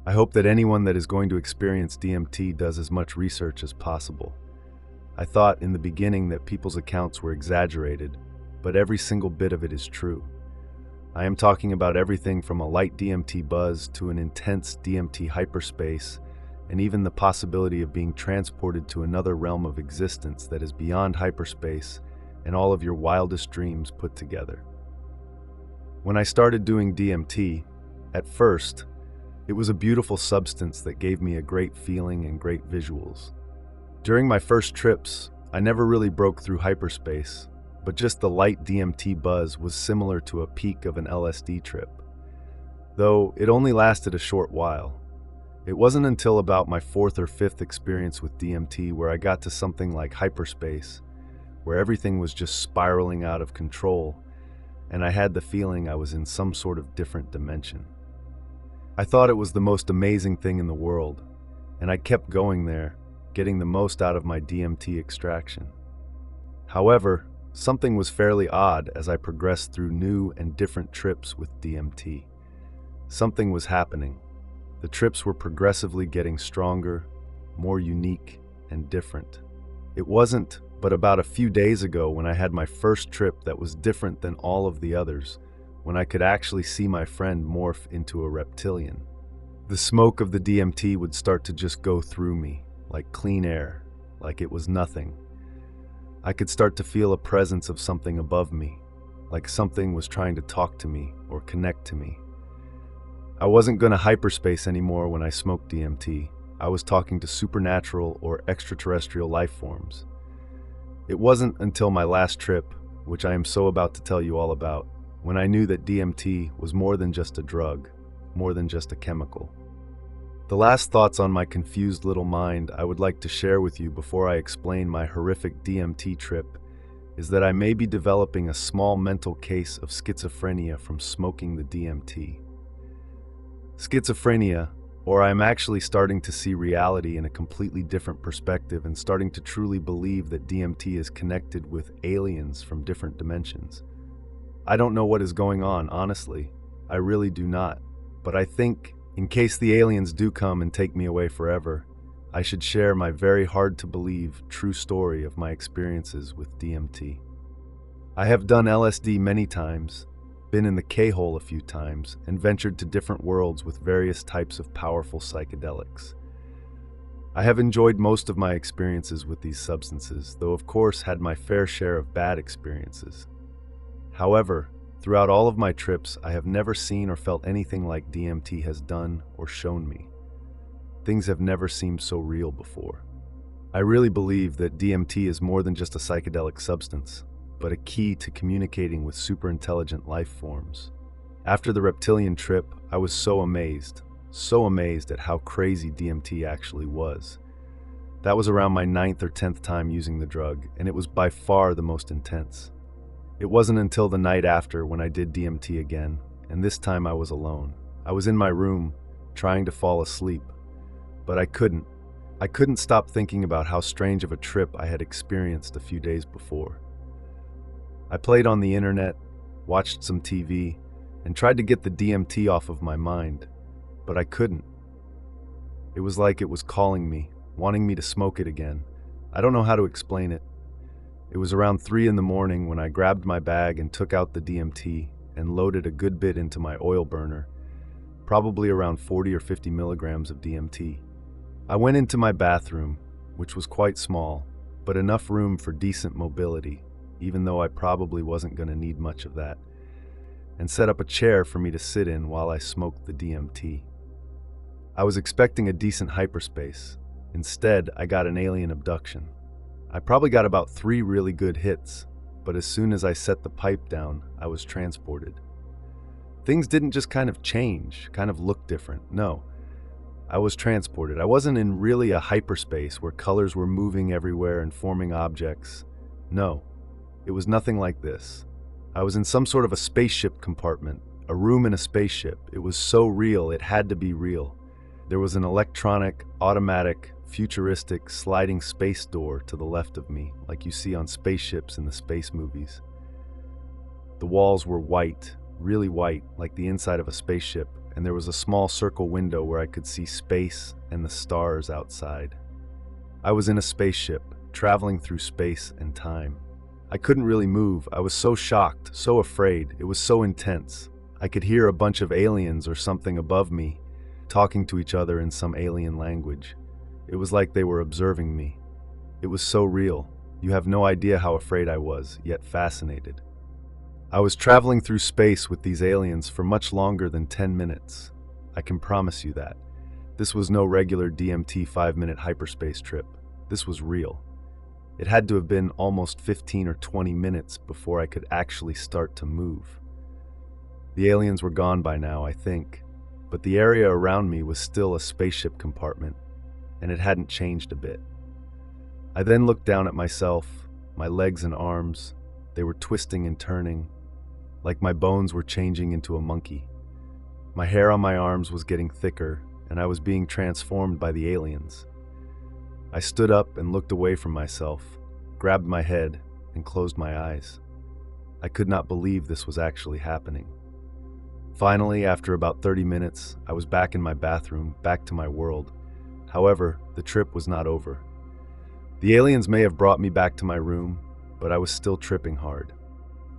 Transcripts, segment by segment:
I hope that anyone that is going to experience DMT does as much research as possible. I thought in the beginning that people's accounts were exaggerated, but every single bit of it is true. I am talking about everything from a light DMT buzz to an intense DMT hyperspace, and even the possibility of being transported to another realm of existence that is beyond hyperspace and all of your wildest dreams put together. When I started doing DMT, at first, it was a beautiful substance that gave me a great feeling and great visuals. During my first trips, I never really broke through hyperspace, but just the light DMT buzz was similar to a peak of an LSD trip. Though it only lasted a short while. It wasn't until about my fourth or fifth experience with DMT where I got to something like hyperspace, where everything was just spiraling out of control, and I had the feeling I was in some sort of different dimension. I thought it was the most amazing thing in the world, and I kept going there, getting the most out of my DMT extraction. However, something was fairly odd as I progressed through new and different trips with DMT. Something was happening. The trips were progressively getting stronger, more unique, and different. It wasn't but about a few days ago when I had my first trip that was different than all of the others, when I could actually see my friend morph into a reptilian. The smoke of the DMT would start to just go through me, like clean air, like it was nothing. I could start to feel a presence of something above me, like something was trying to talk to me or connect to me. I wasn't going to hyperspace anymore when I smoked DMT. I was talking to supernatural or extraterrestrial life forms. It wasn't until my last trip, which I am so about to tell you all about, when I knew that DMT was more than just a drug, more than just a chemical. The last thoughts on my confused little mind I would like to share with you before I explain my horrific DMT trip is that I may be developing a small mental case of schizophrenia from smoking the DMT. Schizophrenia, or I'm actually starting to see reality in a completely different perspective and starting to truly believe that DMT is connected with aliens from different dimensions. I don't know what is going on, honestly. I really do not. But I think, in case the aliens do come and take me away forever, I should share my very hard-to-believe true story of my experiences with DMT. I have done LSD many times, been in the K-hole a few times, and ventured to different worlds with various types of powerful psychedelics. I have enjoyed most of my experiences with these substances, though of course had my fair share of bad experiences. However, throughout all of my trips, I have never seen or felt anything like DMT has done or shown me. Things have never seemed so real before. I really believe that DMT is more than just a psychedelic substance, but a key to communicating with superintelligent life forms. After the reptilian trip, I was so amazed at how crazy DMT actually was. That was around my 9th or 10th time using the drug, and it was by far the most intense. It wasn't until the night after when I did DMT again, and this time I was alone. I was in my room, trying to fall asleep, but I couldn't. I couldn't stop thinking about how strange of a trip I had experienced a few days before. I played on the internet, watched some TV, and tried to get the DMT off of my mind, but I couldn't. It was like it was calling me, wanting me to smoke it again. I don't know how to explain it. It was around 3 in the morning when I grabbed my bag and took out the DMT and loaded a good bit into my oil burner, probably around 40 or 50 milligrams of DMT. I went into my bathroom, which was quite small, but enough room for decent mobility, even though I probably wasn't going to need much of that, and set up a chair for me to sit in while I smoked the DMT. I was expecting a decent hyperspace. Instead, I got an alien abduction. I probably got about 3 really good hits, but as soon as I set the pipe down, I was transported. Things didn't just kind of change, kind of look different. No, I was transported. I wasn't in really a hyperspace where colors were moving everywhere and forming objects. No. It was nothing like this. I was in some sort of a spaceship compartment, a room in a spaceship. It was so real, it had to be real. There was an electronic, automatic, futuristic, sliding space door to the left of me, like you see on spaceships in the space movies. The walls were white, really white, like the inside of a spaceship, and there was a small circle window where I could see space and the stars outside. I was in a spaceship, traveling through space and time. I couldn't really move. I was so shocked, so afraid. It was so intense. I could hear a bunch of aliens or something above me, talking to each other in some alien language. It was like they were observing me. It was so real. You have no idea how afraid I was, yet fascinated. I was traveling through space with these aliens for much longer than 10 minutes. I can promise you that. This was no regular DMT 5-minute hyperspace trip. This was real. It had to have been almost 15 or 20 minutes before I could actually start to move. The aliens were gone by now, I think, but the area around me was still a spaceship compartment, and it hadn't changed a bit. I then looked down at myself, my legs and arms. They were twisting and turning, like my bones were changing into a monkey. My hair on my arms was getting thicker, and I was being transformed by the aliens. I stood up and looked away from myself, grabbed my head, and closed my eyes. I could not believe this was actually happening. Finally, after about 30 minutes, I was back in my bathroom, back to my world. However, the trip was not over. The aliens may have brought me back to my room, but I was still tripping hard.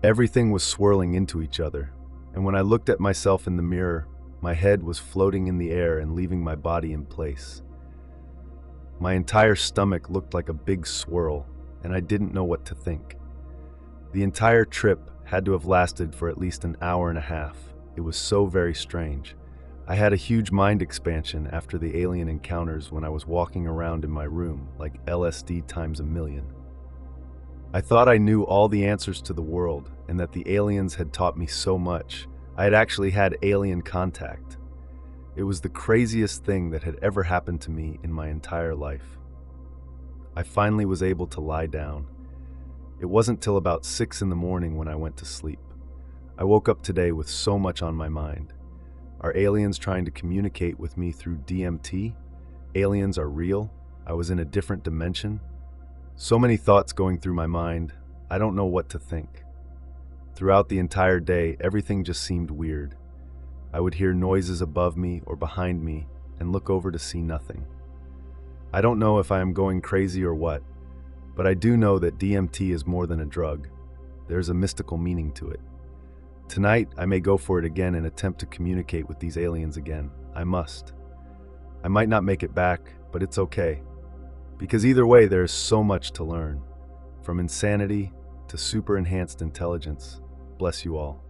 Everything was swirling into each other, and when I looked at myself in the mirror, my head was floating in the air and leaving my body in place. My entire stomach looked like a big swirl, and I didn't know what to think. The entire trip had to have lasted for at least an hour and a half. It was so very strange. I had a huge mind expansion after the alien encounters when I was walking around in my room like LSD times a million. I thought I knew all the answers to the world and that the aliens had taught me so much. I had actually had alien contact. It was the craziest thing that had ever happened to me in my entire life. I finally was able to lie down. It wasn't till about 6 in the morning when I went to sleep. I woke up today with so much on my mind. Are aliens trying to communicate with me through DMT? Aliens are real? I was in a different dimension? So many thoughts going through my mind, I don't know what to think. Throughout the entire day, everything just seemed weird. I would hear noises above me or behind me and look over to see nothing. I don't know if I am going crazy or what, but I do know that DMT is more than a drug. There's a mystical meaning to it. Tonight, I may go for it again and attempt to communicate with these aliens again. I must. I might not make it back, but it's okay. Because either way, there is so much to learn. From insanity to super enhanced intelligence. Bless you all.